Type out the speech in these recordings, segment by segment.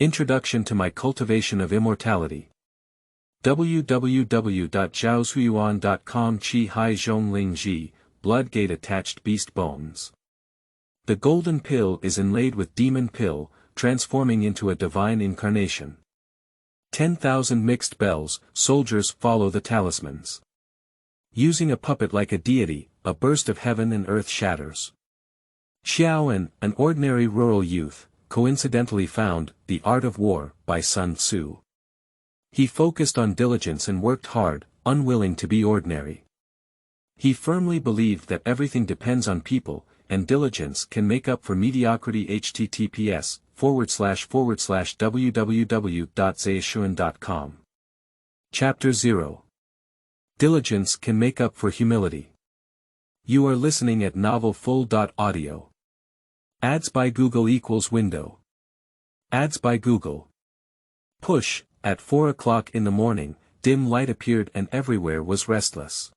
Introduction to my Cultivation of Immortality. www.zhaozuiyuan.com Qi Hai Zhongling Ji, Bloodgate Attached Beast Bones. The golden pill is inlaid with demon pill, transforming into a divine incarnation. 10,000 mixed bells, soldiers follow the talismans. Using a puppet like a deity, a burst of heaven and earth shatters. Xiaoan, an ordinary rural youth, coincidentally found The Art of War by Sun Tzu. He focused on diligence and worked hard, unwilling to be ordinary. He firmly believed that everything depends on people, and diligence can make up for mediocrity. https://www.zhaozuiyuan.com. Chapter 0. Diligence can make up for humility. You are listening at novelfull.audio. Ads by Google equals window. Ads by Google. Push, at 4 o'clock in the morning, dim light appeared and everywhere was restless.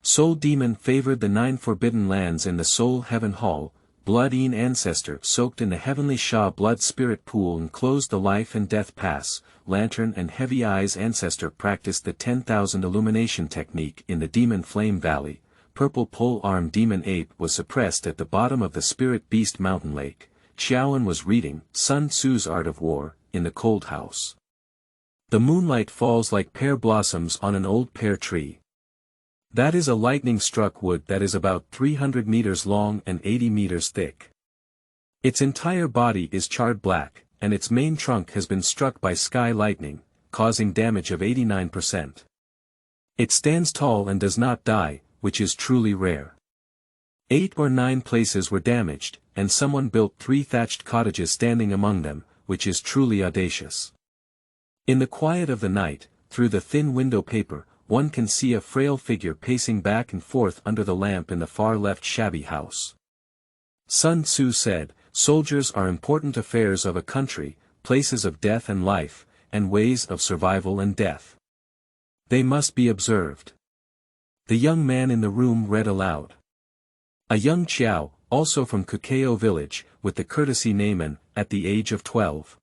Soul Demon favored the 9 forbidden lands in the Soul Heaven Hall. Blood-ean ancestor soaked in the heavenly Sha blood spirit pool and closed the life and death pass. Lantern and Heavy Eyes ancestor practiced the 10,000 illumination technique in the Demon Flame Valley. Purple pole arm demon ape was suppressed at the bottom of the spirit beast mountain lake. Xiaoan was reading Sun Tzu's Art of War in the cold house. The moonlight falls like pear blossoms on an old pear tree. That is a lightning-struck wood that is about 300 meters long and 80 meters thick. Its entire body is charred black, and its main trunk has been struck by sky lightning, causing damage of 89%. It stands tall and does not die, which is truly rare. 8 or 9 places were damaged, and someone built 3 thatched cottages standing among them, which is truly audacious. In the quiet of the night, through the thin window paper, one can see a frail figure pacing back and forth under the lamp in the far left shabby house. Sun Tzu said, "Soldiers are important affairs of a country, places of death and life, and ways of survival and death. They must be observed." The young man in the room read aloud. A young Chiao, also from Kukeo village, with the courtesy name at the age of 12.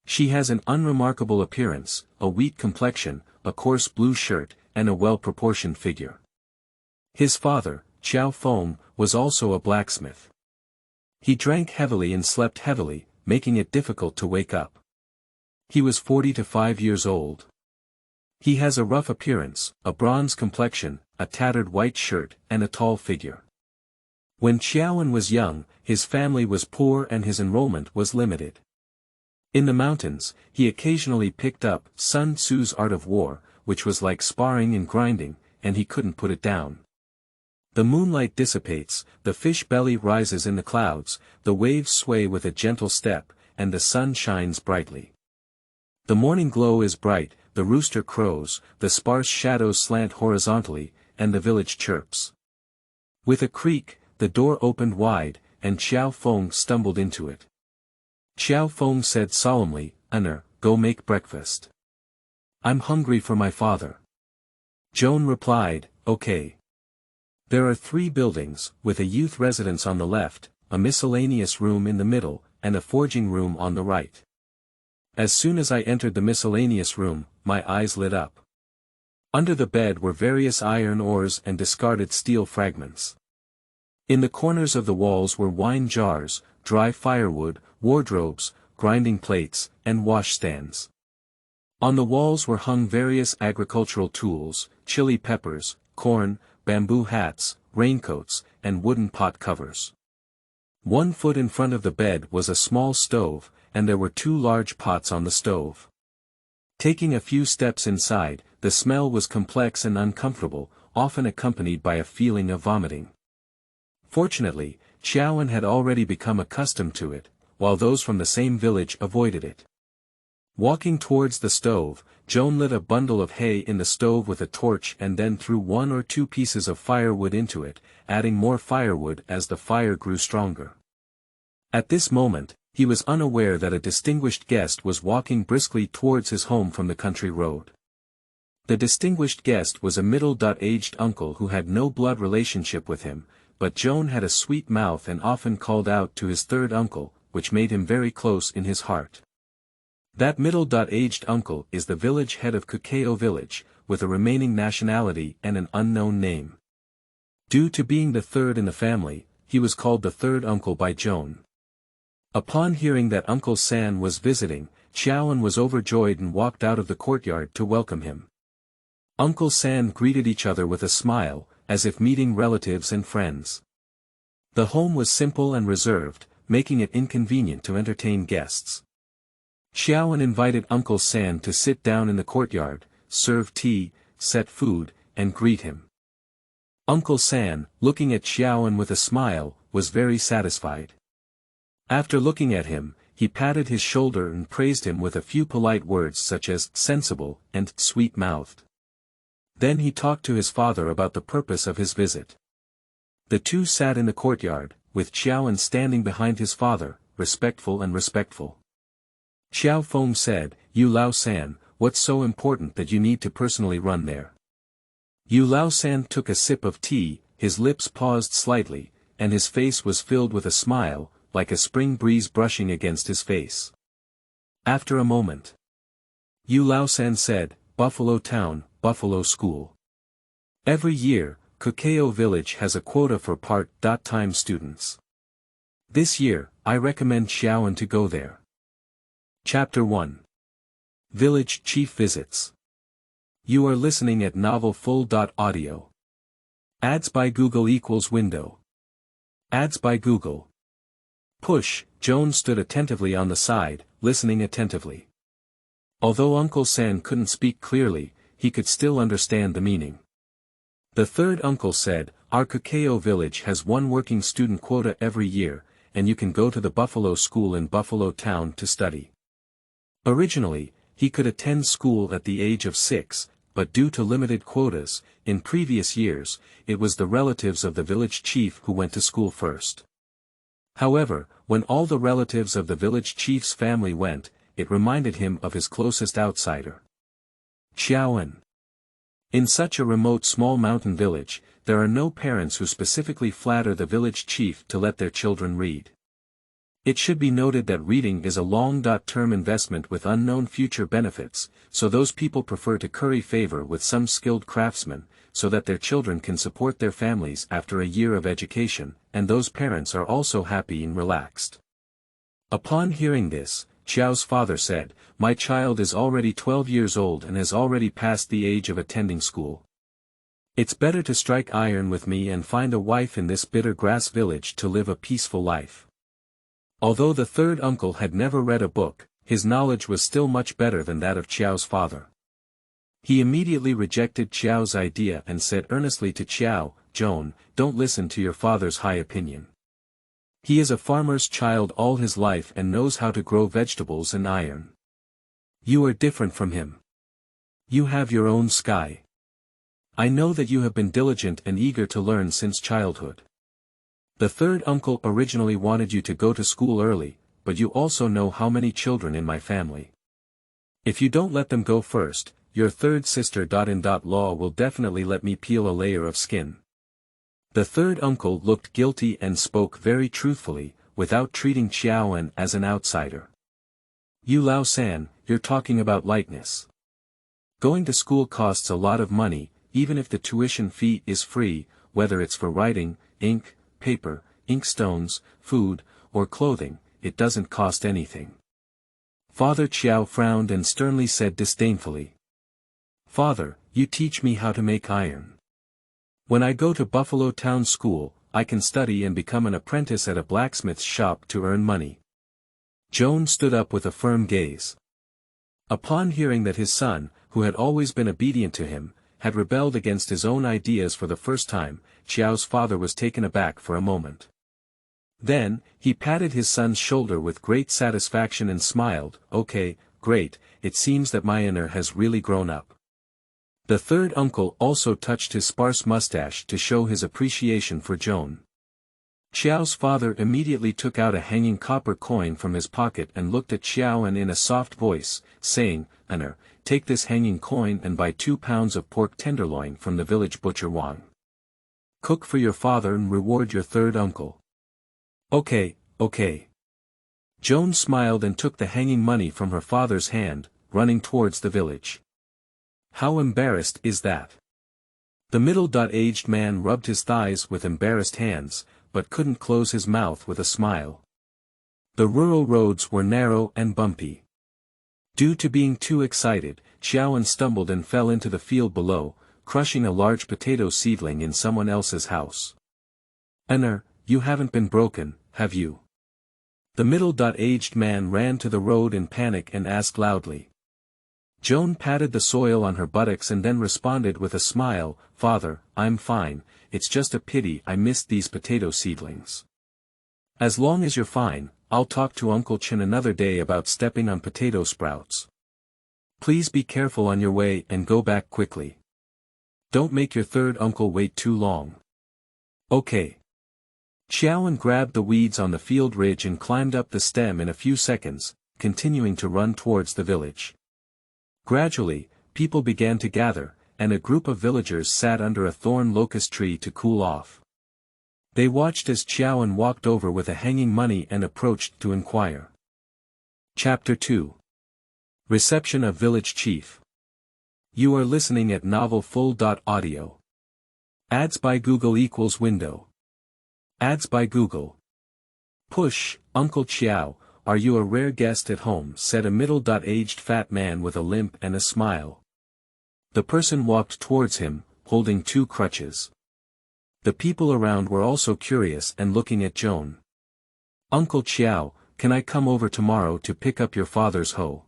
She has an unremarkable appearance, a wheat complexion, a coarse blue shirt, and a well-proportioned figure. His father, Chiao Feng, was also a blacksmith. He drank heavily and slept heavily, making it difficult to wake up. He was 40 to 5 years old. He has a rough appearance, a bronze complexion, a tattered white shirt, and a tall figure. When Xiaoan was young, his family was poor and his enrollment was limited. In the mountains, he occasionally picked up Sun Tzu's Art of War, which was like sparring and grinding, and he couldn't put it down. The moonlight dissipates, the fish belly rises in the clouds, the waves sway with a gentle step, and the sun shines brightly. The morning glow is bright, the rooster crows, the sparse shadows slant horizontally, and the village chirps. With a creak, the door opened wide, and Xiao Feng stumbled into it. Xiao Feng said solemnly, "Honor, go make breakfast. I'm hungry for my father." Joan replied, "Okay." There are 3 buildings, with a youth residence on the left, a miscellaneous room in the middle, and a forging room on the right. As soon as I entered the miscellaneous room, my eyes lit up. Under the bed were various iron ores and discarded steel fragments. In the corners of the walls were wine jars, dry firewood, wardrobes, grinding plates, and washstands. On the walls were hung various agricultural tools, chili peppers, corn, bamboo hats, raincoats, and wooden pot covers. 1 foot in front of the bed was a small stove, and there were 2 large pots on the stove. Taking a few steps inside, the smell was complex and uncomfortable, often accompanied by a feeling of vomiting. Fortunately, Xiaoan had already become accustomed to it, while those from the same village avoided it. Walking towards the stove, Joan lit a bundle of hay in the stove with a torch and then threw 1 or 2 pieces of firewood into it, adding more firewood as the fire grew stronger. At this moment, he was unaware that a distinguished guest was walking briskly towards his home from the country road. The distinguished guest was a middle-aged uncle who had no blood relationship with him, but Joan had a sweet mouth and often called out to his third uncle, which made him very close in his heart. That middle-aged uncle is the village head of Guiyu village, with a remaining nationality and an unknown name. Due to being the third in the family, he was called the third uncle by Joan. Upon hearing that Uncle San was visiting, Xiaoan was overjoyed and walked out of the courtyard to welcome him. Uncle San greeted each other with a smile, as if meeting relatives and friends. The home was simple and reserved, making it inconvenient to entertain guests. Xiaoan invited Uncle San to sit down in the courtyard, serve tea, set food, and greet him. Uncle San, looking at Xiaoan with a smile, was very satisfied. After looking at him, he patted his shoulder and praised him with a few polite words such as sensible and sweet-mouthed. Then he talked to his father about the purpose of his visit. The two sat in the courtyard, with Xiaoan standing behind his father, respectful. Xiao Feng said, "Yu Lao San, what's so important that you need to personally run there?" Yu Lao San took a sip of tea, his lips paused slightly, and his face was filled with a smile, like a spring breeze brushing against his face. After a moment, Yu Lao San said, "Buffalo Town, Buffalo School. Every year, Guiyu village has a quota for part-time students. This year, I recommend Xiaoan to go there." Chapter 1. Village Chief Visits. You are listening at Novel Full.audio. Ads by Google equals window. Ads by Google. Push. Joan stood attentively on the side, listening attentively. Although Uncle San couldn't speak clearly, he could still understand the meaning. The third uncle said, "Our Guiyu village has one working student quota every year, and you can go to the Buffalo School in Buffalo Town to study." Originally, he could attend school at the age of 6, but due to limited quotas, in previous years, it was the relatives of the village chief who went to school first. However, when all the relatives of the village chief's family went, it reminded him of his closest outsider. Xiaoan. In such a remote small mountain village, there are no parents who specifically flatter the village chief to let their children read. It should be noted that reading is a long-term investment with unknown future benefits, so those people prefer to curry favor with some skilled craftsman, so that their children can support their families after a year of education, and those parents are also happy and relaxed. Upon hearing this, Xiao's father said, "My child is already 12 years old and has already passed the age of attending school. It's better to strike iron with me and find a wife in this bitter grass village to live a peaceful life." Although the third uncle had never read a book, his knowledge was still much better than that of Xiao's father. He immediately rejected Xiao's idea and said earnestly to Xiao, "Joan, don't listen to your father's high opinion. He is a farmer's child all his life and knows how to grow vegetables and iron. You are different from him. You have your own sky. I know that you have been diligent and eager to learn since childhood. The third uncle originally wanted you to go to school early, but you also know how many children in my family. If you don't let them go first, your third sister-in-law will definitely let me peel a layer of skin." The third uncle looked guilty and spoke very truthfully, without treating Xiaoan as an outsider. "Yu Lao San, you're talking about lightness. Going to school costs a lot of money, even if the tuition fee is free, whether it's for writing, ink, paper, inkstones, food, or clothing, it doesn't cost anything." Father Xiao frowned and sternly said disdainfully, "Father, you teach me how to make iron. When I go to Buffalo Town School, I can study and become an apprentice at a blacksmith's shop to earn money." Joan stood up with a firm gaze. Upon hearing that his son, who had always been obedient to him, had rebelled against his own ideas for the first time, Xiao's father was taken aback for a moment. Then, he patted his son's shoulder with great satisfaction and smiled, "Okay, great, it seems that my inner has really grown up." The third uncle also touched his sparse mustache to show his appreciation for Joan. Xiao's father immediately took out a hanging copper coin from his pocket and looked at Xiaoan in a soft voice, saying, "Honor, take this hanging coin and buy 2 pounds of pork tenderloin from the village butcher Wang. Cook for your father and reward your third uncle." Okay. Joan smiled and took the hanging money from her father's hand, running towards the village. How embarrassed is that? The middle-aged man rubbed his thighs with embarrassed hands, but couldn't close his mouth with a smile. The rural roads were narrow and bumpy. Due to being too excited, Xiaoan stumbled and fell into the field below, crushing a large potato seedling in someone else's house. You haven't been broken, have you? The middle-aged man ran to the road in panic and asked loudly. Joan patted the soil on her buttocks and then responded with a smile, "Father, I'm fine, it's just a pity I missed these potato seedlings. As long as you're fine, I'll talk to Uncle Chen another day about stepping on potato sprouts. Please be careful on your way and go back quickly. Don't make your third uncle wait too long." "Okay." Xiaoan grabbed the weeds on the field ridge and climbed up the stem in a few seconds, continuing to run towards the village. Gradually, people began to gather, and a group of villagers sat under a thorn locust tree to cool off. They watched as Xiaoan walked over with a hanging money and approached to inquire. Chapter 2. Reception of Village Chief. You are listening at novelfull.audio. Ads by Google equals window. Ads by Google. "Push, Uncle Qiao, are you a rare guest at home?" said a middle-aged fat man with a limp and a smile. The person walked towards him, holding two crutches. The people around were also curious and looking at Joan. "Uncle Qiao, can I come over tomorrow to pick up your father's hoe?"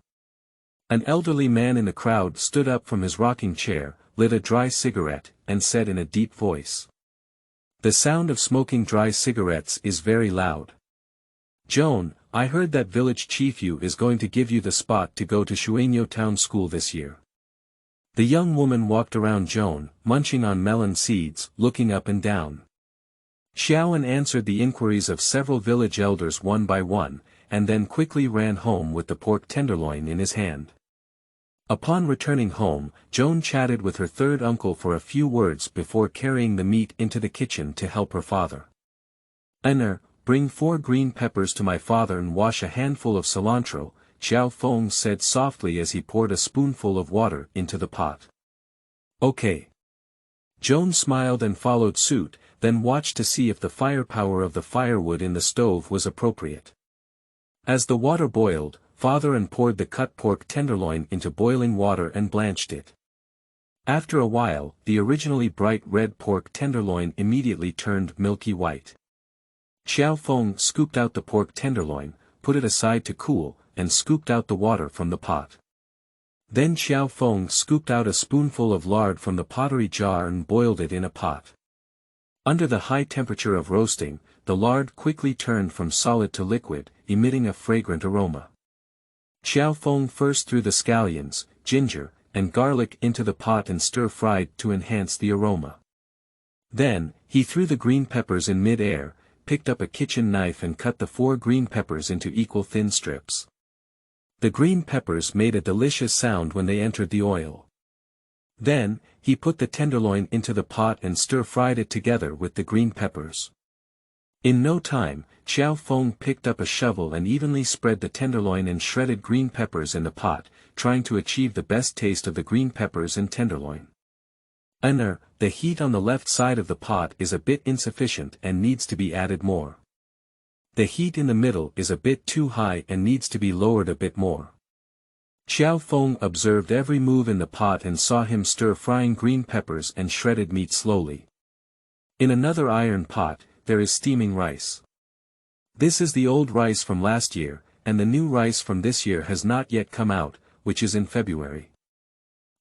An elderly man in the crowd stood up from his rocking chair, lit a dry cigarette, and said in a deep voice. The sound of smoking dry cigarettes is very loud. "Joan, I heard that village chief Yu is going to give you the spot to go to Shuanyo Town School this year." The young woman walked around Joan, munching on melon seeds, looking up and down. Xiaoan answered the inquiries of several village elders one by one, and then quickly ran home with the pork tenderloin in his hand. Upon returning home, Joan chatted with her third uncle for a few words before carrying the meat into the kitchen to help her father. Bring 4 green peppers to my father and wash a handful of cilantro," Xiao Feng said softly as he poured a spoonful of water into the pot. "Okay." Joan smiled and followed suit, then watched to see if the firepower of the firewood in the stove was appropriate. As the water boiled, father poured the cut pork tenderloin into boiling water and blanched it. After a while, the originally bright red pork tenderloin immediately turned milky white. Xiao Feng scooped out the pork tenderloin, put it aside to cool, and scooped out the water from the pot. Then Xiao Feng scooped out a spoonful of lard from the pottery jar and boiled it in a pot. Under the high temperature of roasting, the lard quickly turned from solid to liquid, emitting a fragrant aroma. Xiao Feng first threw the scallions, ginger, and garlic into the pot and stir-fried to enhance the aroma. Then, he threw the green peppers in mid-air, picked up a kitchen knife and cut the 4 green peppers into equal thin strips. The green peppers made a delicious sound when they entered the oil. Then, he put the tenderloin into the pot and stir-fried it together with the green peppers. In no time, Xiao Feng picked up a shovel and evenly spread the tenderloin and shredded green peppers in the pot, trying to achieve the best taste of the green peppers and tenderloin. The heat on the left side of the pot is a bit insufficient and needs to be added more. The heat in the middle is a bit too high and needs to be lowered a bit more. Xiao Feng observed every move in the pot and saw him stir-frying green peppers and shredded meat slowly. In another iron pot, there is steaming rice. This is the old rice from last year, and the new rice from this year has not yet come out, which is in February.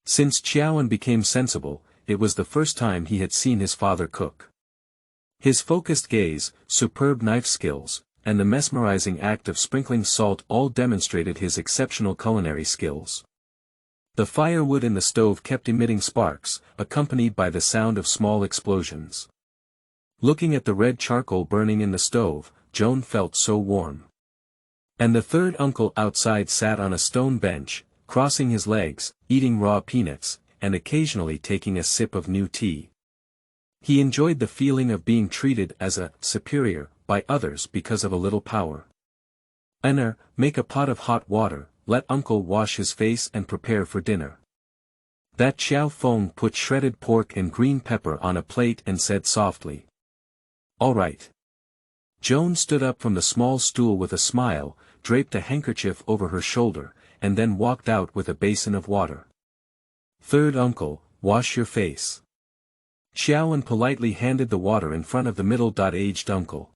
Since Qiaoan became sensible, it was the first time he had seen his father cook. His focused gaze, superb knife skills, and the mesmerizing act of sprinkling salt all demonstrated his exceptional culinary skills. The firewood in the stove kept emitting sparks, accompanied by the sound of small explosions. Looking at the red charcoal burning in the stove, Joan felt so warm. And the third uncle outside sat on a stone bench, crossing his legs, eating raw peanuts, and occasionally taking a sip of new tea. He enjoyed the feeling of being treated as a superior by others because of a little power. Make a pot of hot water, let uncle wash his face and prepare for dinner. That Xiao Feng put shredded pork and green pepper on a plate and said softly. All right. Joan stood up from the small stool with a smile, draped a handkerchief over her shoulder, and then walked out with a basin of water. Third uncle, wash your face. Xiaoan politely handed the water in front of the middle-aged uncle.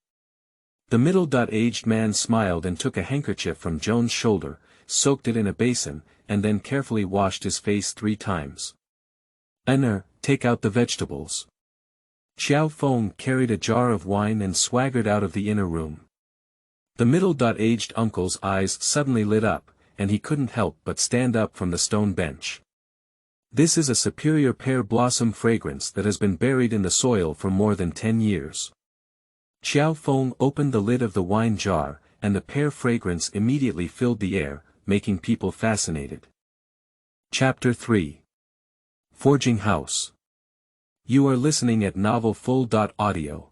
The middle-aged man smiled and took a handkerchief from Joan's shoulder, soaked it in a basin, and then carefully washed his face 3 times. Take out the vegetables. Xiao Feng carried a jar of wine and swaggered out of the inner room. The middle-aged uncle's eyes suddenly lit up, and he couldn't help but stand up from the stone bench. This is a superior pear blossom fragrance that has been buried in the soil for more than 10 years. Xiao Feng opened the lid of the wine jar, and the pear fragrance immediately filled the air, making people fascinated. Chapter 3. Forging House. You are listening at novelfull.audio.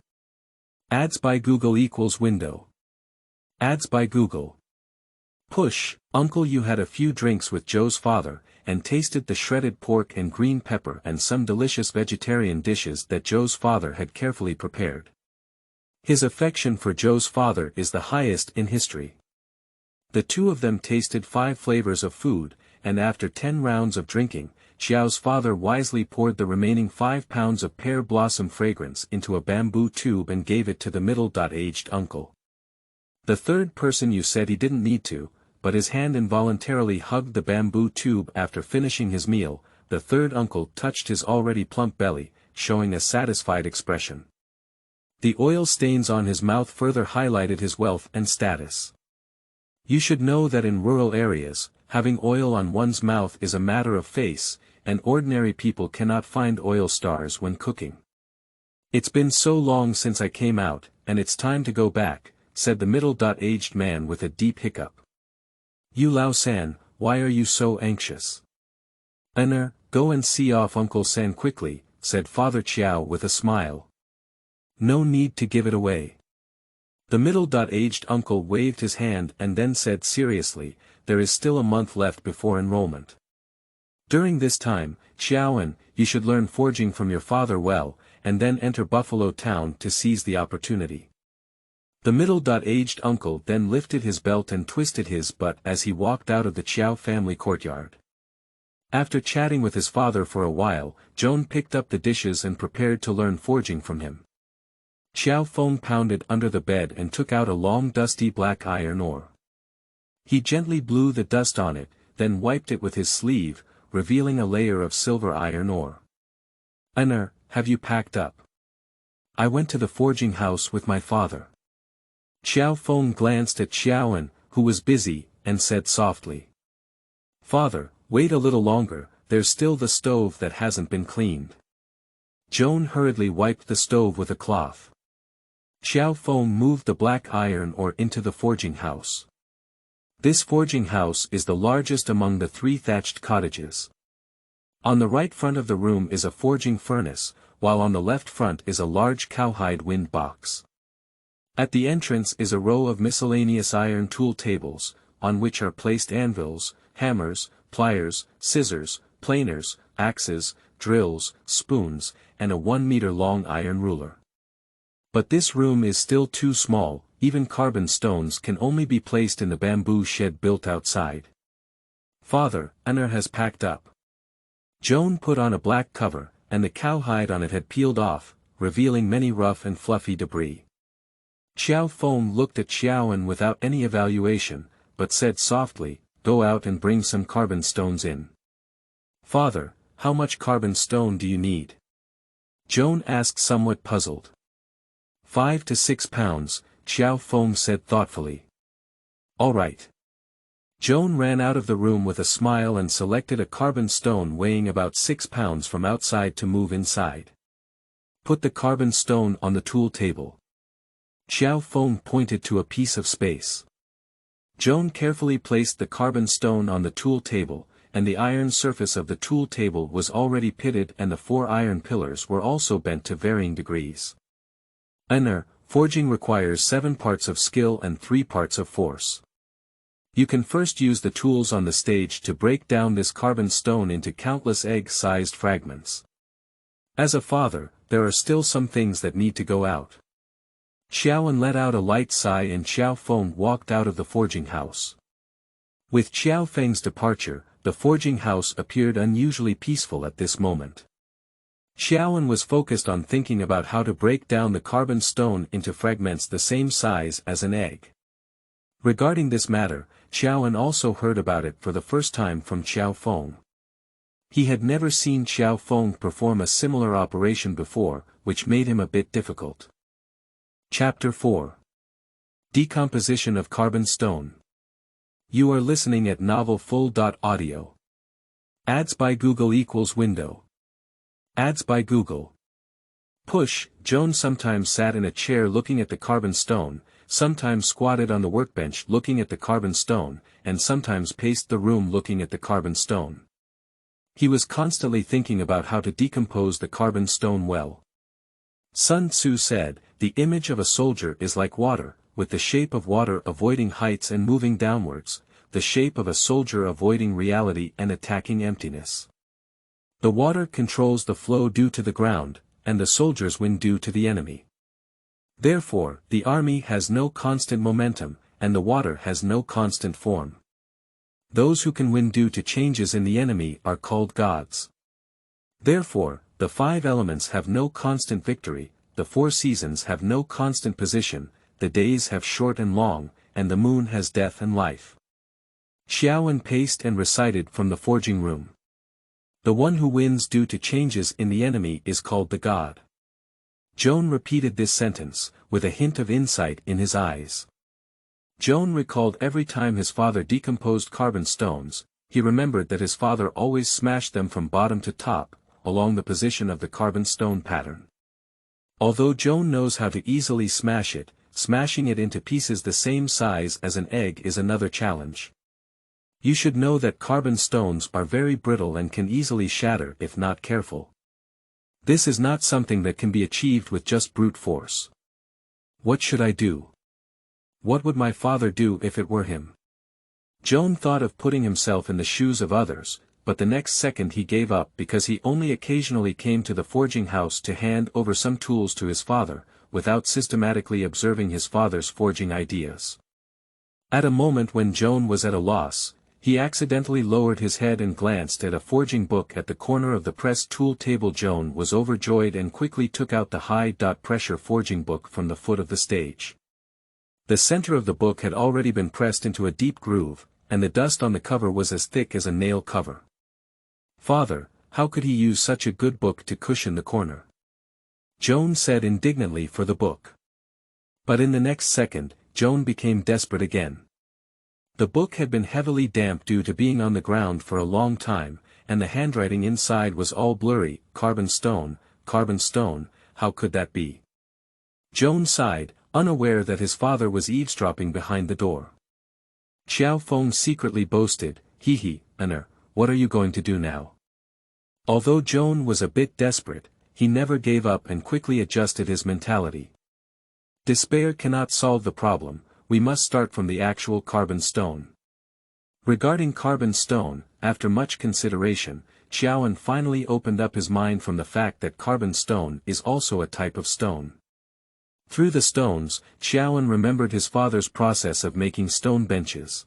Ads by Google equals window. Ads by Google. Push, uncle, you had a few drinks with Joe's father, and tasted the shredded pork and green pepper and some delicious vegetarian dishes that Joe's father had carefully prepared. His affection for Joe's father is the highest in history. The two of them tasted 5 flavors of food, and after 10 rounds of drinking, Xiao's father wisely poured the remaining 5 pounds of pear blossom fragrance into a bamboo tube and gave it to the middle-aged uncle. The third person you said he didn't need to, but his hand involuntarily hugged the bamboo tube after finishing his meal. The third uncle touched his already plump belly, showing a satisfied expression. The oil stains on his mouth further highlighted his wealth and status. You should know that in rural areas, having oil on one's mouth is a matter of face, and ordinary people cannot find oil stars when cooking. It's been so long since I came out, and it's time to go back, said the middle-aged man with a deep hiccup. You Lao-san, why are you so anxious? Go and see off Uncle San quickly, said Father Chiao with a smile. No need to give it away. The middle-aged uncle waved his hand and then said seriously, there is still a month left before enrollment. During this time, Xiaoan, you should learn forging from your father well, and then enter Buffalo Town to seize the opportunity. The middle-aged uncle then lifted his belt and twisted his butt as he walked out of the Chiao family courtyard. After chatting with his father for a while, Joan picked up the dishes and prepared to learn forging from him. Xiao Feng pounded under the bed and took out a long dusty black iron ore. He gently blew the dust on it, then wiped it with his sleeve, revealing a layer of silver iron ore. Have you packed up? I went to the forging house with my father. Xiao Feng glanced at Xiaoan, who was busy, and said softly. Father, wait a little longer, there's still the stove that hasn't been cleaned. Joan hurriedly wiped the stove with a cloth. Xiao Feng moved the black iron ore into the forging house. This forging house is the largest among the 3 thatched cottages. On the right front of the room is a forging furnace, while on the left front is a large cowhide wind box. At the entrance is a row of miscellaneous iron tool tables, on which are placed anvils, hammers, pliers, scissors, planers, axes, drills, spoons, and a 1-meter-long iron ruler. But this room is still too small, even carbon stones can only be placed in the bamboo shed built outside. Father, has packed up. Joan put on a black cover, and the cowhide on it had peeled off, revealing many rough and fluffy debris. Xiao Feng looked at Xiaoan without any evaluation, but said softly, go out and bring some carbon stones in. Father, how much carbon stone do you need? Joan asked somewhat puzzled. 5 to 6 pounds, Xiao Feng said thoughtfully. All right. Joan ran out of the room with a smile and selected a carbon stone weighing about 6 pounds from outside to move inside. Put the carbon stone on the tool table. Xiao Feng pointed to a piece of space. Joan carefully placed the carbon stone on the tool table, and the iron surface of the tool table was already pitted and the 4 iron pillars were also bent to varying degrees. Forging requires 7 parts of skill and 3 parts of force. You can first use the tools on the stage to break down this carbon stone into countless egg-sized fragments. As a father, there are still some things that need to go out. Xiaoan let out a light sigh and Xiao Feng walked out of the forging house. With Xiao Feng's departure, the forging house appeared unusually peaceful at this moment. Xiaoan was focused on thinking about how to break down the carbon stone into fragments the same size as an egg. Regarding this matter, Xiaoan also heard about it for the first time from Xiao Feng. He had never seen Xiao Feng perform a similar operation before, which made him a bit difficult. Chapter 4. Decomposition of Carbon Stone. You are listening at novelfull.audio. Ads by Google equals window. Ads by Google. Push. Joan sometimes sat in a chair looking at the carbon stone, sometimes squatted on the workbench looking at the carbon stone, and sometimes paced the room looking at the carbon stone. He was constantly thinking about how to decompose the carbon stone well. Sun Tzu said, "The image of a soldier is like water, with the shape of water avoiding heights and moving downwards, the shape of a soldier avoiding reality and attacking emptiness. The water controls the flow due to the ground, and the soldiers win due to the enemy. Therefore, the army has no constant momentum, and the water has no constant form. Those who can win due to changes in the enemy are called gods. Therefore, the 5 elements have no constant victory, the 4 seasons have no constant position, the days have short and long, and the moon has death and life." Xiaoan paced and recited from the forging room. The one who wins due to changes in the enemy is called the god. Joan repeated this sentence, with a hint of insight in his eyes. Joan recalled every time his father decomposed carbon stones, he remembered that his father always smashed them from bottom to top, along the position of the carbon stone pattern. Although Joan knows how to easily smash it, smashing it into pieces the same size as an egg is another challenge. You should know that carbon stones are very brittle and can easily shatter if not careful. This is not something that can be achieved with just brute force. What should I do? What would my father do if it were him? Joan thought of putting himself in the shoes of others, but the next second he gave up because he only occasionally came to the forging house to hand over some tools to his father, without systematically observing his father's forging ideas. At a moment when Joan was at a loss, he accidentally lowered his head and glanced at a forging book at the corner of the press tool table. Joan was overjoyed and quickly took out the high-pressure forging book from the foot of the stage. The center of the book had already been pressed into a deep groove, and the dust on the cover was as thick as a nail cover. "Father, how could he use such a good book to cushion the corner?" Joan said indignantly for the book. But in the next second, Joan became desperate again. The book had been heavily damp due to being on the ground for a long time, and the handwriting inside was all blurry. Carbon stone, how could that be? Joan sighed, unaware that his father was eavesdropping behind the door. Xiao Feng secretly boasted, "Anna, what are you going to do now?" Although Joan was a bit desperate, he never gave up and quickly adjusted his mentality. Despair cannot solve the problem, we must start from the actual carbon stone. Regarding carbon stone, after much consideration, Xiaoan finally opened up his mind from the fact that carbon stone is also a type of stone. Through the stones, Xiaoan remembered his father's process of making stone benches.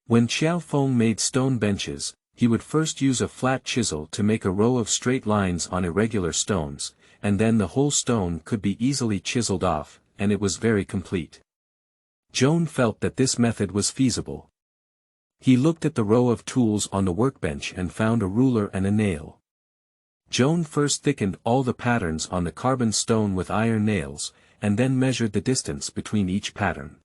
When Xiao Feng made stone benches, he would first use a flat chisel to make a row of straight lines on irregular stones, and then the whole stone could be easily chiseled off, and it was very complete. Joan felt that this method was feasible. He looked at the row of tools on the workbench and found a ruler and a nail. Joan first thickened all the patterns on the carbon stone with iron nails, and then measured the distance between each pattern.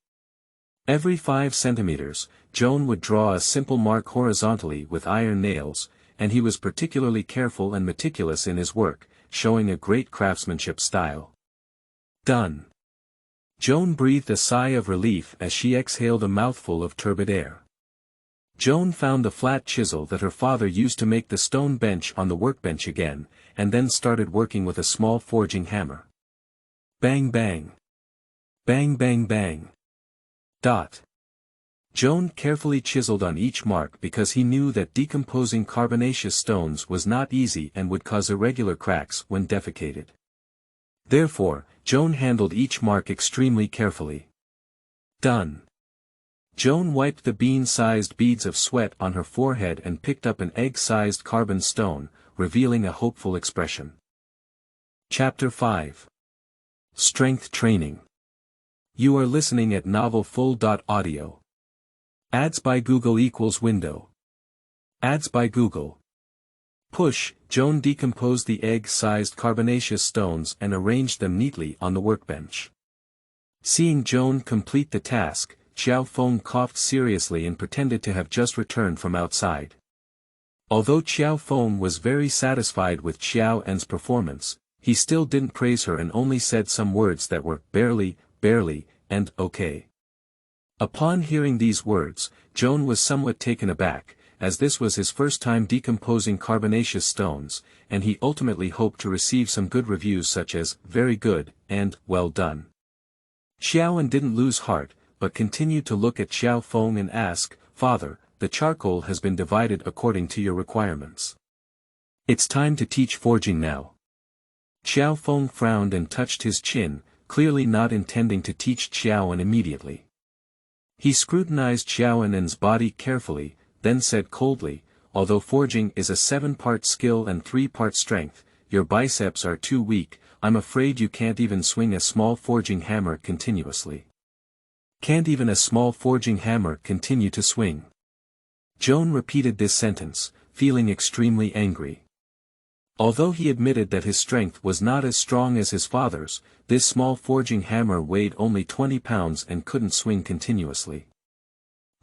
Every 5 centimeters, Joan would draw a simple mark horizontally with iron nails, and he was particularly careful and meticulous in his work, showing a great craftsmanship style. Done. Joan breathed a sigh of relief as she exhaled a mouthful of turbid air. Joan found the flat chisel that her father used to make the stone bench on the workbench again, and then started working with a small forging hammer. Bang bang. Bang bang bang. Dot. Joan carefully chiseled on each mark because he knew that decomposing carbonaceous stones was not easy and would cause irregular cracks when defecated. Therefore, Joan handled each mark extremely carefully. Done. Joan wiped the bean-sized beads of sweat on her forehead and picked up an egg-sized carbon stone, revealing a hopeful expression. Chapter 5. Strength Training. You are listening at novelfull.audio. Ads by Google equals window. Ads by Google. Push. Joan decomposed the egg-sized carbonaceous stones and arranged them neatly on the workbench. Seeing Joan complete the task, Xiao Feng coughed seriously and pretended to have just returned from outside. Although Xiao Feng was very satisfied with Xiao En's performance, he still didn't praise her and only said some words that were barely, and okay. Upon hearing these words, Joan was somewhat taken aback, as this was his first time decomposing carbonaceous stones, and he ultimately hoped to receive some good reviews such as, very good, and, well done. Xiao En didn't lose heart, but continued to look at Xiao Feng and ask, "Father, the charcoal has been divided according to your requirements. It's time to teach forging now." Xiao Feng frowned and touched his chin, clearly not intending to teach Xiao En immediately. He scrutinized Xiao En's body carefully, then said coldly, "Although forging is a 7-part skill and 3-part strength, your biceps are too weak. I'm afraid you can't even swing a small forging hammer continuously." Can't even a small forging hammer continue to swing? Joan repeated this sentence, feeling extremely angry. Although he admitted that his strength was not as strong as his father's, this small forging hammer weighed only 20 pounds and couldn't swing continuously.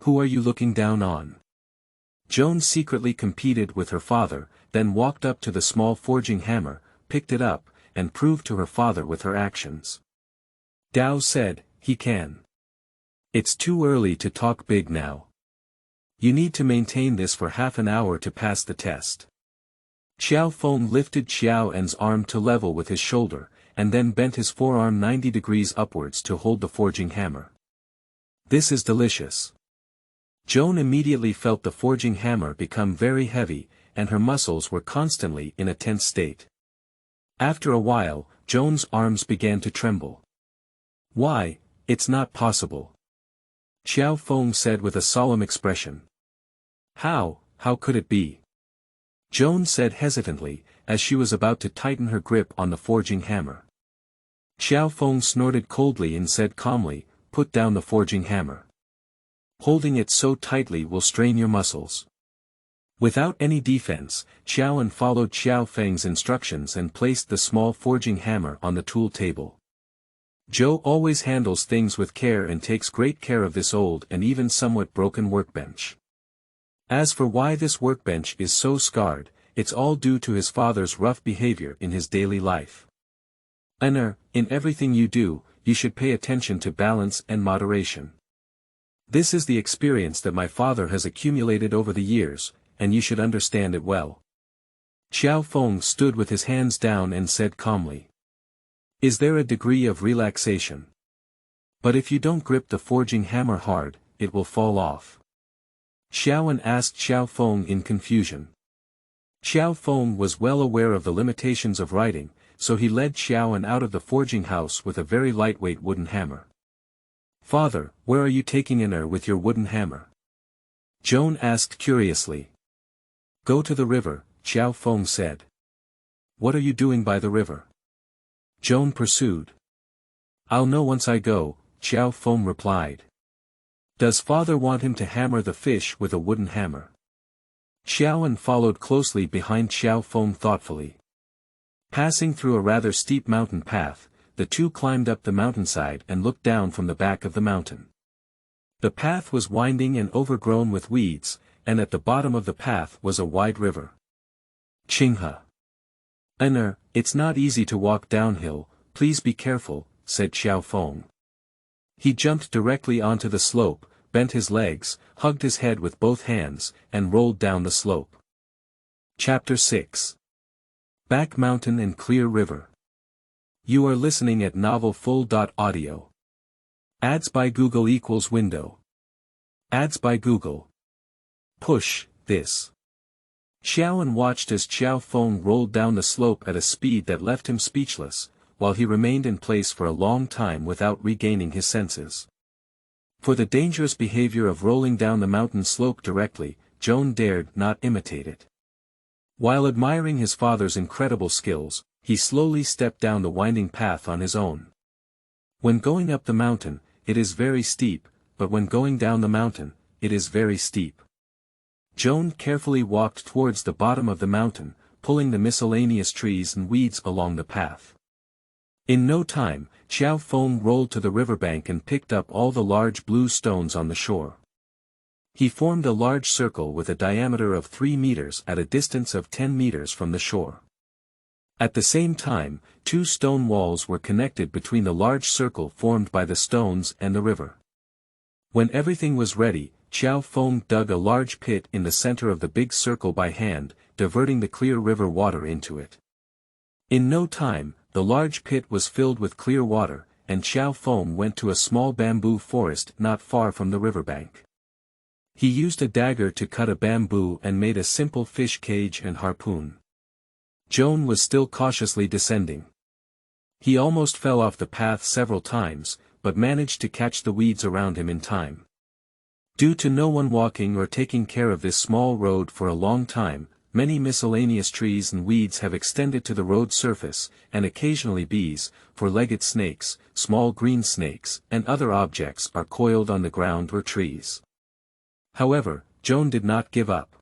Who are you looking down on? Joan secretly competed with her father, then walked up to the small forging hammer, picked it up, and proved to her father with her actions. Dao said, "He can. It's too early to talk big now. You need to maintain this for half an hour to pass the test." Xiao Feng lifted Xiao En's arm to level with his shoulder, and then bent his forearm 90 degrees upwards to hold the forging hammer. "This is delicious." Joan immediately felt the forging hammer become very heavy, and her muscles were constantly in a tense state. After a while, Joan's arms began to tremble. "Why, it's not possible," Xiao Feng said with a solemn expression. How could it be?" Joan said hesitantly, as she was about to tighten her grip on the forging hammer. Xiao Feng snorted coldly and said calmly, "Put down the forging hammer. Holding it so tightly will strain your muscles." Without any defense, Xiao En followed Xiao Feng's instructions and placed the small forging hammer on the tool table. Joe always handles things with care and takes great care of this old and even somewhat broken workbench. As for why this workbench is so scarred, it's all due to his father's rough behavior in his daily life. In everything you do, you should pay attention to balance and moderation. This is the experience that my father has accumulated over the years, and you should understand it well. Xiao Feng stood with his hands down and said calmly. "Is there a degree of relaxation? But if you don't grip the forging hammer hard, it will fall off." Xiao En asked Xiao Feng in confusion. Xiao Feng was well aware of the limitations of writing, so he led Xiao En out of the forging house with a very lightweight wooden hammer. "Father, where are you taking her with your wooden hammer?" Joan asked curiously. "Go to the river," Xiao Feng said. "What are you doing by the river?" Joan pursued. "I'll know once I go," Xiao Feng replied. "Does father want him to hammer the fish with a wooden hammer?" Xiao En followed closely behind Xiao Feng thoughtfully. Passing through a rather steep mountain path, the two climbed up the mountainside and looked down from the back of the mountain. The path was winding and overgrown with weeds, and at the bottom of the path was a wide river. "Qinghe. It's not easy to walk downhill, please be careful," said Xiao Feng. He jumped directly onto the slope, bent his legs, hugged his head with both hands, and rolled down the slope. Chapter 6. Back Mountain and Clear River. You are listening at novelfull.audio. Ads by Google equals window. Ads by Google. Push this. Xiaoan watched as Qiao Feng rolled down the slope at a speed that left him speechless, while he remained in place for a long time without regaining his senses. For the dangerous behavior of rolling down the mountain slope directly, Joan dared not imitate it. While admiring his father's incredible skills, he slowly stepped down the winding path on his own. When going up the mountain, it is very steep, but when going down the mountain, it is very steep. Joan carefully walked towards the bottom of the mountain, pulling the miscellaneous trees and weeds along the path. In no time, Qiao Feng rolled to the riverbank and picked up all the large blue stones on the shore. He formed a large circle with a diameter of 3 meters at a distance of 10 meters from the shore. At the same time, 2 stone walls were connected between the large circle formed by the stones and the river. When everything was ready, Qiao Feng dug a large pit in the center of the big circle by hand, diverting the clear river water into it. In no time, the large pit was filled with clear water, and Qiao Feng went to a small bamboo forest not far from the riverbank. He used a dagger to cut a bamboo and made a simple fish cage and harpoon. Joan was still cautiously descending. He almost fell off the path several times, but managed to catch the weeds around him in time. Due to no one walking or taking care of this small road for a long time, many miscellaneous trees and weeds have extended to the road surface, and occasionally bees, four-legged snakes, small green snakes, and other objects are coiled on the ground or trees. However, Joan did not give up.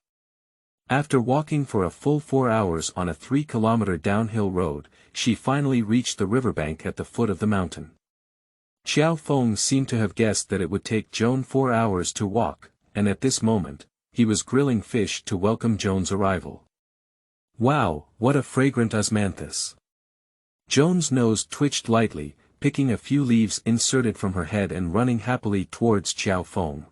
After walking for a full 4 hours on a 3-kilometer downhill road, she finally reached the riverbank at the foot of the mountain. Qiao Feng seemed to have guessed that it would take Joan 4 hours to walk, and at this moment, he was grilling fish to welcome Joan's arrival. Wow, what a fragrant osmanthus! Joan's nose twitched lightly, picking a few leaves inserted from her head and running happily towards Qiao Feng.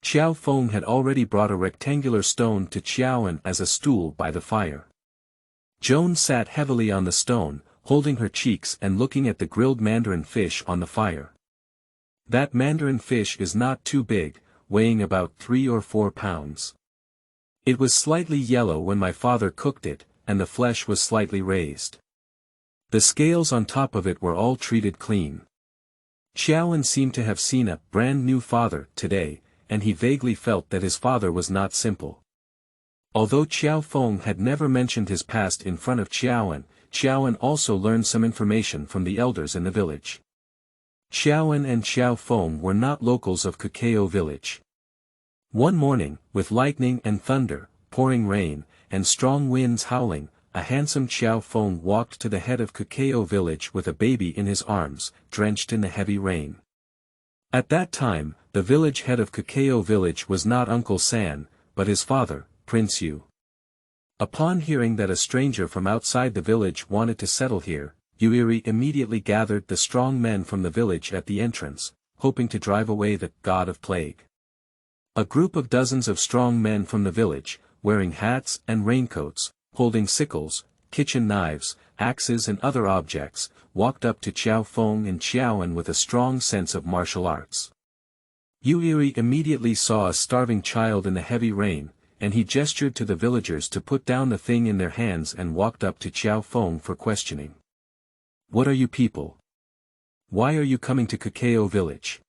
Qiao Feng had already brought a rectangular stone to Qiaoan as a stool by the fire. Joan sat heavily on the stone, holding her cheeks and looking at the grilled mandarin fish on the fire. That mandarin fish is not too big, weighing about 3 or 4 pounds. It was slightly yellow when my father cooked it, and the flesh was slightly raised. The scales on top of it were all treated clean. Qiaoan seemed to have seen a brand new father today, and he vaguely felt that his father was not simple. Although Qiao Feng had never mentioned his past in front of Qiaoan, Qiaoan also learned some information from the elders in the village. Qiaoan and Qiao Feng were not locals of Guiyu village. One morning, with lightning and thunder, pouring rain, and strong winds howling, a handsome Qiao Feng walked to the head of Guiyu village with a baby in his arms, drenched in the heavy rain. At that time, the village head of Guiyu village was not Uncle San, but his father, Prince Yu. Upon hearing that a stranger from outside the village wanted to settle here, Yu immediately gathered the strong men from the village at the entrance, hoping to drive away the god of plague. A group of dozens of strong men from the village, wearing hats and raincoats, holding sickles, kitchen knives, axes and other objects, walked up to Qiao Feng and Qiaoan with a strong sense of martial arts. Yu immediately saw a starving child in the heavy rain, and he gestured to the villagers to put down the thing in their hands and walked up to Qiao Feng for questioning. What are you people? Why are you coming to Guiyu village?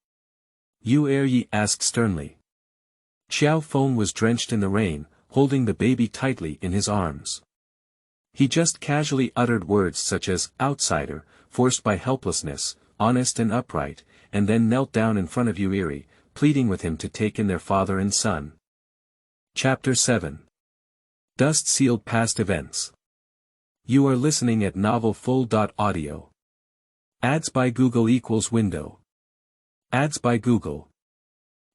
Yu asked sternly. Qiao Feng was drenched in the rain, holding the baby tightly in his arms. He just casually uttered words such as, outsider, forced by helplessness, honest and upright, and then knelt down in front of Yu, pleading with him to take in their father and son. Chapter 7. Dust Sealed Past Events. You are listening at novelfull.audio. Ads by Google equals window. Ads by Google.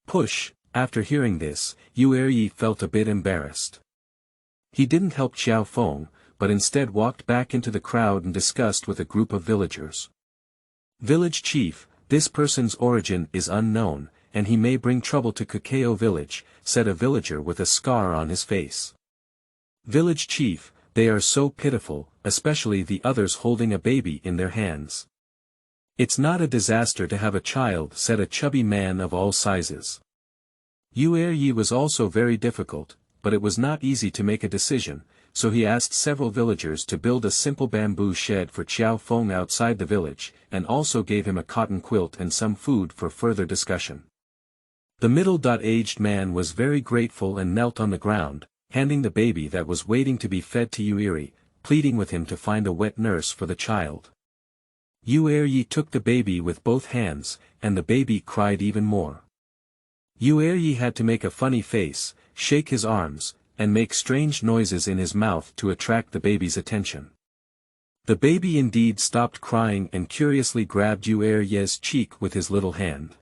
Push. After hearing this, Yu felt a bit embarrassed. He didn't help Qiao Feng, but instead walked back into the crowd and discussed with a group of villagers. Village chief, this person's origin is unknown, and he may bring trouble to Guiyu village, said a villager with a scar on his face. Village chief, they are so pitiful, especially the others holding a baby in their hands. It's not a disaster to have a child, said a chubby man of all sizes. Yi was also very difficult, but it was not easy to make a decision, so he asked several villagers to build a simple bamboo shed for Qiao Feng outside the village, and also gave him a cotton quilt and some food for further discussion. The middle-aged man was very grateful and knelt on the ground, handing the baby that was waiting to be fed to Yi, pleading with him to find a wet nurse for the child. Yi took the baby with both hands, and the baby cried even more. Yi had to make a funny face, shake his arms, and make strange noises in his mouth to attract the baby's attention. The baby indeed stopped crying and curiously grabbed Yi's cheek with his little hand.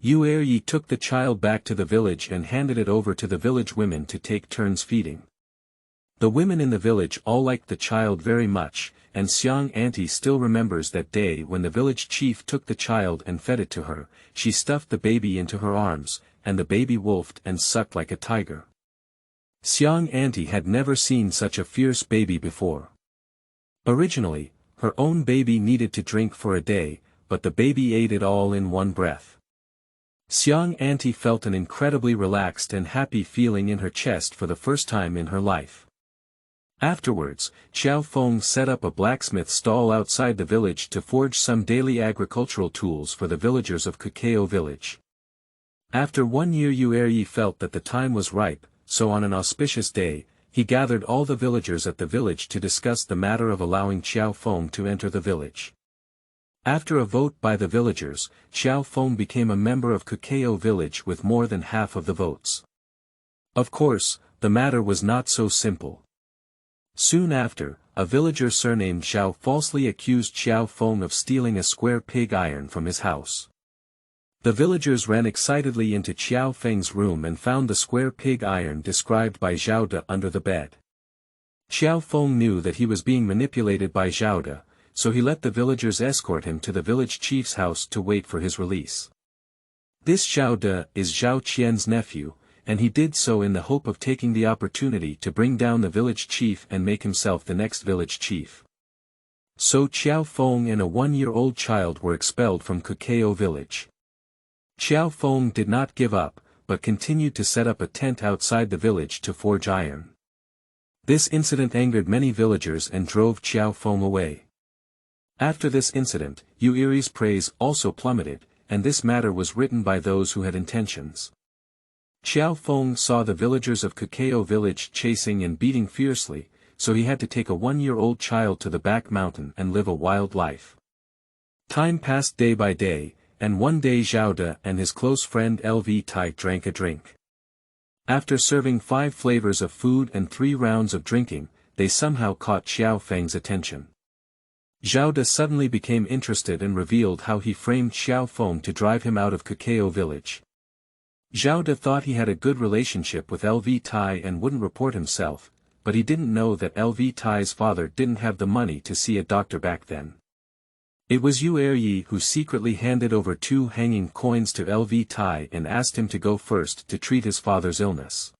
Yi took the child back to the village and handed it over to the village women to take turns feeding. The women in the village all liked the child very much, and Xianxia still remembers that day when the village chief took the child and fed it to her. She stuffed the baby into her arms, and the baby wolfed and sucked like a tiger. Xianxia had never seen such a fierce baby before. Originally, her own baby needed to drink for a day, but the baby ate it all in one breath. Xianxia felt an incredibly relaxed and happy feeling in her chest for the first time in her life. Afterwards, Qiao Feng set up a blacksmith stall outside the village to forge some daily agricultural tools for the villagers of Cacao village. After 1 year Yi felt that the time was ripe, so on an auspicious day, he gathered all the villagers at the village to discuss the matter of allowing Qiao Feng to enter the village. After a vote by the villagers, Qiao Feng became a member of Cacao village with more than half of the votes. Of course, the matter was not so simple. Soon after, a villager surnamed Zhao falsely accused Qiao Feng of stealing a square pig iron from his house. The villagers ran excitedly into Qiao Feng's room and found the square pig iron described by Zhao under the bed. Qiao Feng knew that he was being manipulated by Zhao, so he let the villagers escort him to the village chief's house to wait for his release. This Zhao is Zhao Qian's nephew, and he did so in the hope of taking the opportunity to bring down the village chief and make himself the next village chief. So Qiao Feng and a 1-year-old child were expelled from Cacao village. Qiao Feng did not give up, but continued to set up a tent outside the village to forge iron. This incident angered many villagers and drove Qiao Feng away. After this incident, Yi's praise also plummeted, and this matter was written by those who had intentions. Qiao Feng saw the villagers of Cacao village chasing and beating fiercely, so he had to take a 1-year-old child to the back mountain and live a wild life. Time passed day by day, and one day Zhao and his close friend Tai drank a drink. After serving 5 flavors of food and 3 rounds of drinking, they somehow caught Qiao Feng's attention. Zhao suddenly became interested and revealed how he framed Qiao Feng to drive him out of Cacao village. Zhao thought he had a good relationship with Tai and wouldn't report himself, but he didn't know that Tai's father didn't have the money to see a doctor back then. It was Yi who secretly handed over 2 hanging coins to Tai and asked him to go first to treat his father's illness.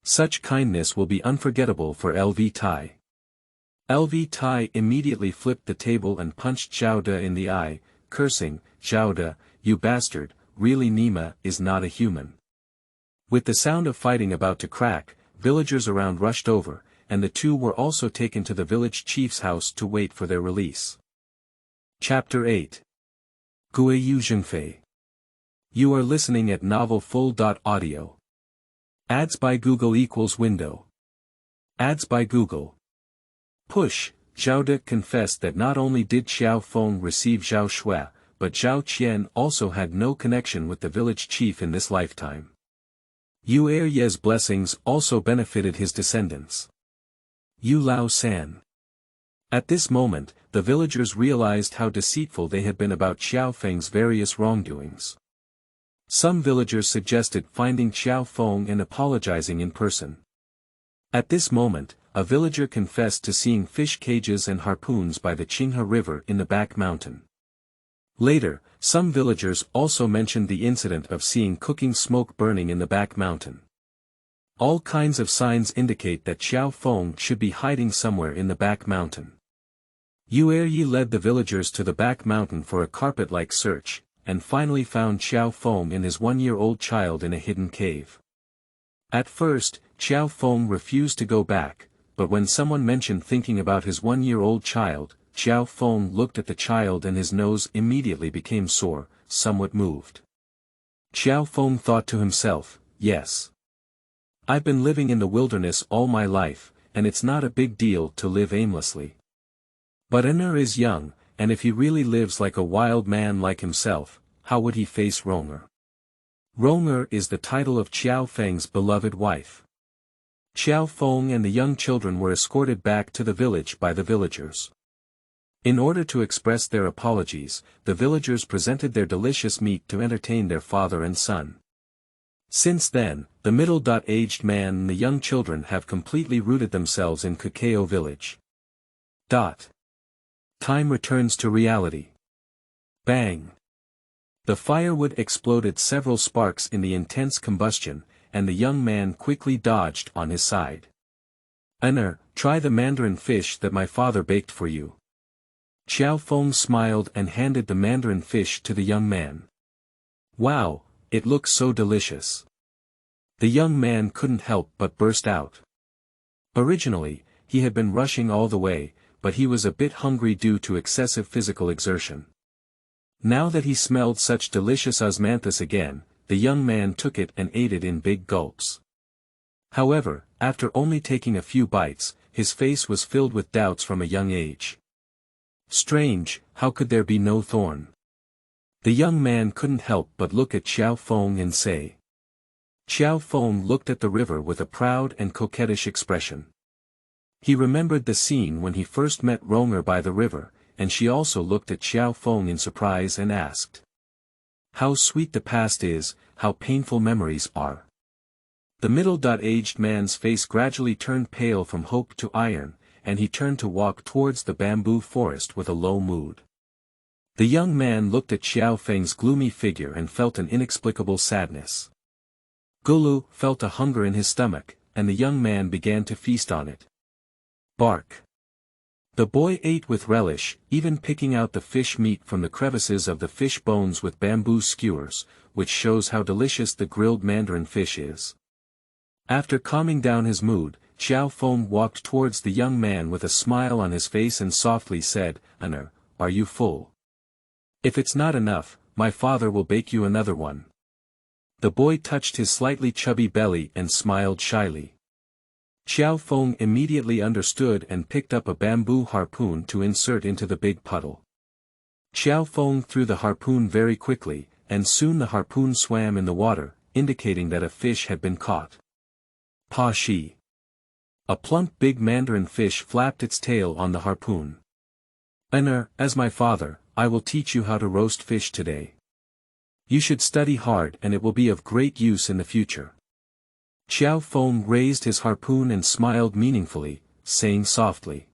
Such kindness will be unforgettable for Tai. Tai immediately flipped the table and punched Zhao in the eye, cursing, "Zhao, you bastard, really Nima is not a human." With the sound of fighting about to crack, villagers around rushed over, and the 2 were also taken to the village chief's house to wait for their release. Chapter 8. Guiyu Zhengfei. You are listening at novelfull.audio. Ads by Google equals window. Ads by Google. Push. Zhao confessed that not only did Qiao Feng receive Zhao Shui, but Zhao Qian also had no connection with the village chief in this lifetime. Yi's blessings also benefited his descendants. Yu Lao San. At this moment, the villagers realized how deceitful they had been about Qiao Feng's various wrongdoings. Some villagers suggested finding Qiao Feng and apologizing in person. At this moment, a villager confessed to seeing fish cages and harpoons by the Qinghe River in the back mountain. Later, some villagers also mentioned the incident of seeing cooking smoke burning in the back mountain. All kinds of signs indicate that Qiao Feng should be hiding somewhere in the back mountain. Yi led the villagers to the back mountain for a carpet-like search, and finally found Xiao Feng and his 1-year-old child in a hidden cave. At first, Xiao Feng refused to go back, but when someone mentioned thinking about his 1-year-old child, Xiao Feng looked at the child and his nose immediately became sore, somewhat moved. Xiao Feng thought to himself, yes. I've been living in the wilderness all my life, and it's not a big deal to live aimlessly. But Enner is young, and if he really lives like a wild man like himself, how would he face Ronger? Ronger is the title of Xiao Feng's beloved wife. Xiao Feng and the young children were escorted back to the village by the villagers. In order to express their apologies, the villagers presented their delicious meat to entertain their father and son. Since then, the middle-aged man and the young children have completely rooted themselves in Cacao Village. Time returns to reality. Bang! The firewood exploded several sparks in the intense combustion, and the young man quickly dodged on his side. Enner, try the mandarin fish that my father baked for you. Xiao Feng smiled and handed the mandarin fish to the young man. Wow, it looks so delicious. The young man couldn't help but burst out. Originally, he had been rushing all the way, but he was a bit hungry due to excessive physical exertion. Now that he smelled such delicious osmanthus again, the young man took it and ate it in big gulps. However, after only taking a few bites, his face was filled with doubts from a young age. Strange, how could there be no thorn? The young man couldn't help but look at Xiao Feng and say. Xiao Feng looked at the river with a proud and coquettish expression. He remembered the scene when he first met Ronger by the river, and she also looked at Xiao Feng in surprise and asked. How sweet the past is, how painful memories are. The middle-aged man's face gradually turned pale from hope to iron, and he turned to walk towards the bamboo forest with a low mood. The young man looked at Xiao Feng's gloomy figure and felt an inexplicable sadness. Guiyu felt a hunger in his stomach, and the young man began to feast on it. Bark. The boy ate with relish, even picking out the fish meat from the crevices of the fish bones with bamboo skewers, which shows how delicious the grilled mandarin fish is. After calming down his mood, Xiao Feng walked towards the young man with a smile on his face and softly said, Enner, are you full? If it's not enough, my father will bake you another one. The boy touched his slightly chubby belly and smiled shyly. Xiao Feng immediately understood and picked up a bamboo harpoon to insert into the big puddle. Xiao Feng threw the harpoon very quickly, and soon the harpoon swam in the water, indicating that a fish had been caught. Pa shi. A plump big mandarin fish flapped its tail on the harpoon. Enner, as my father, I will teach you how to roast fish today. You should study hard and it will be of great use in the future. Xiao Feng raised his harpoon and smiled meaningfully, saying softly.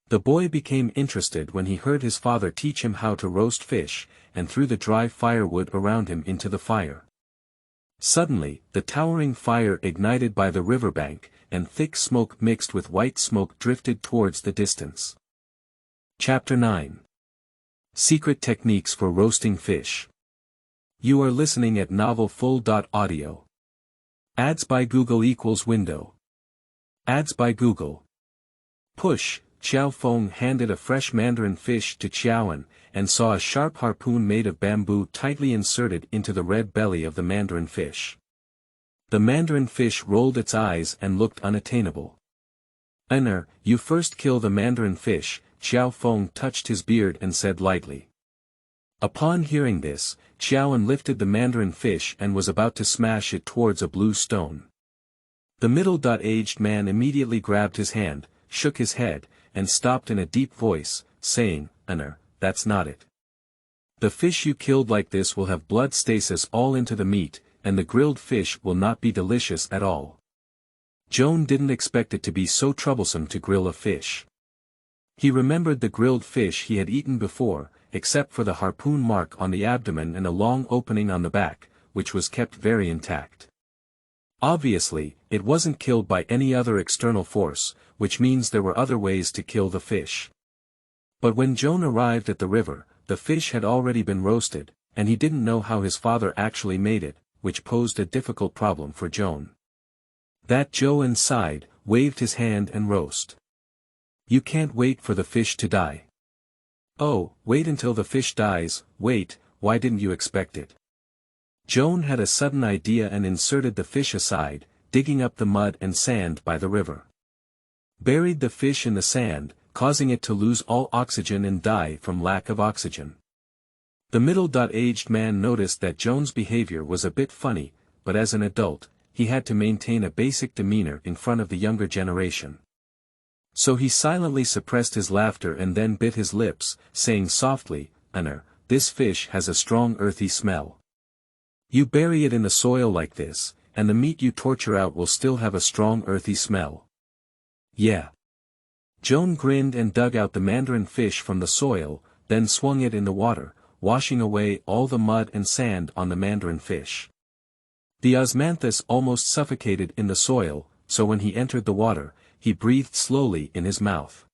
The boy became interested when he heard his father teach him how to roast fish, and threw the dry firewood around him into the fire. Suddenly, the towering fire ignited by the riverbank, and thick smoke mixed with white smoke drifted towards the distance. Chapter 9. Secret Techniques for Roasting Fish. You are listening at novelfull.audio. Ads by Google equals window. Ads by Google. Push. Xiao Feng handed a fresh mandarin fish to Xiaoan, and saw a sharp harpoon made of bamboo tightly inserted into the red belly of the mandarin fish. The mandarin fish rolled its eyes and looked unattainable. Enner, you first kill the mandarin fish, Xiao Feng touched his beard and said lightly. Upon hearing this, Xiaoan lifted the mandarin fish and was about to smash it towards a blue stone. The middle-aged man immediately grabbed his hand, shook his head, and stopped in a deep voice, saying, Enner, that's not it. The fish you killed like this will have blood stasis all into the meat, and the grilled fish will not be delicious at all. Joan didn't expect it to be so troublesome to grill a fish. He remembered the grilled fish he had eaten before, except for the harpoon mark on the abdomen and a long opening on the back, which was kept very intact. Obviously, it wasn't killed by any other external force, which means there were other ways to kill the fish. But when Joan arrived at the river, the fish had already been roasted, and he didn't know how his father actually made it, which posed a difficult problem for Joan. That Joan sighed, waved his hand and roast. You can't wait for the fish to die. Oh, wait until the fish dies, wait, why didn't you expect it? Joan had a sudden idea and inserted the fish aside, digging up the mud and sand by the river. Buried the fish in the sand, causing it to lose all oxygen and die from lack of oxygen. The middle-aged man noticed that Joan's behavior was a bit funny, but as an adult, he had to maintain a basic demeanor in front of the younger generation. So he silently suppressed his laughter and then bit his lips, saying softly, this fish has a strong earthy smell. You bury it in the soil like this, and the meat you torture out will still have a strong earthy smell. Yeah. Joan grinned and dug out the mandarin fish from the soil, then swung it in the water, washing away all the mud and sand on the mandarin fish. The osmanthus almost suffocated in the soil, so when he entered the water, he breathed slowly in his mouth.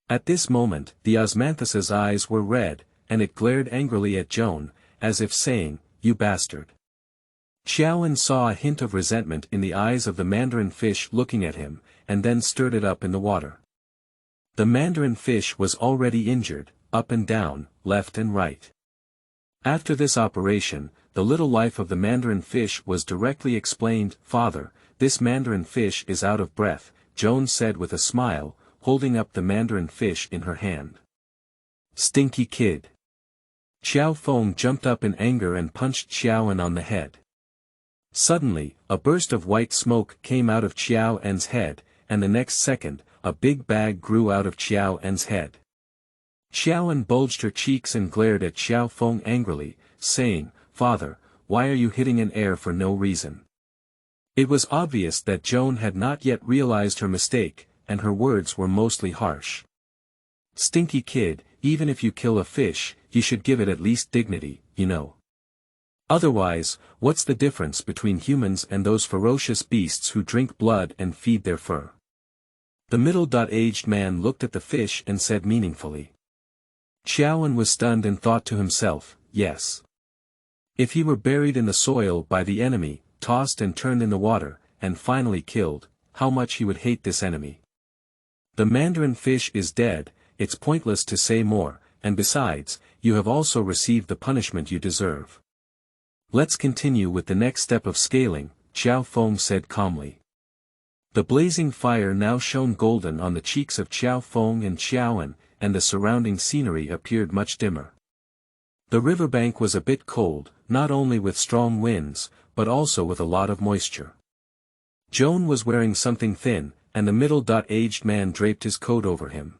At this moment, the osmanthus's eyes were red, and it glared angrily at Joan, as if saying, "You bastard." Xiaoan saw a hint of resentment in the eyes of the mandarin fish looking at him, and then stirred it up in the water. The mandarin fish was already injured, up and down, left and right. After this operation, the little life of the mandarin fish was directly explained. "Father, this mandarin fish is out of breath," Joan said with a smile, holding up the mandarin fish in her hand. "Stinky kid." Xiao Feng jumped up in anger and punched Xiaoan on the head. Suddenly, a burst of white smoke came out of Xiaoan's head, and the next second, a big bag grew out of Xiaoan's head. Xiaoan bulged her cheeks and glared at Xiao Feng angrily, saying, "Father, why are you hitting an air for no reason?" It was obvious that Joan had not yet realized her mistake, and her words were mostly harsh. "Stinky kid, even if you kill a fish, you should give it at least dignity, you know. Otherwise, what's the difference between humans and those ferocious beasts who drink blood and feed their fur?" The middle-aged man looked at the fish and said meaningfully. Xiaoan was stunned and thought to himself, yes. If he were buried in the soil by the enemy, tossed and turned in the water, and finally killed, how much he would hate this enemy. The mandarin fish is dead, it's pointless to say more, and besides, you have also received the punishment you deserve. Let's continue with the next step of scaling, Xiao Feng said calmly. The blazing fire now shone golden on the cheeks of Xiao Feng and Xiaoan, and the surrounding scenery appeared much dimmer. The riverbank was a bit cold, not only with strong winds, but also with a lot of moisture. Joan was wearing something thin, and the middle-aged man draped his coat over him.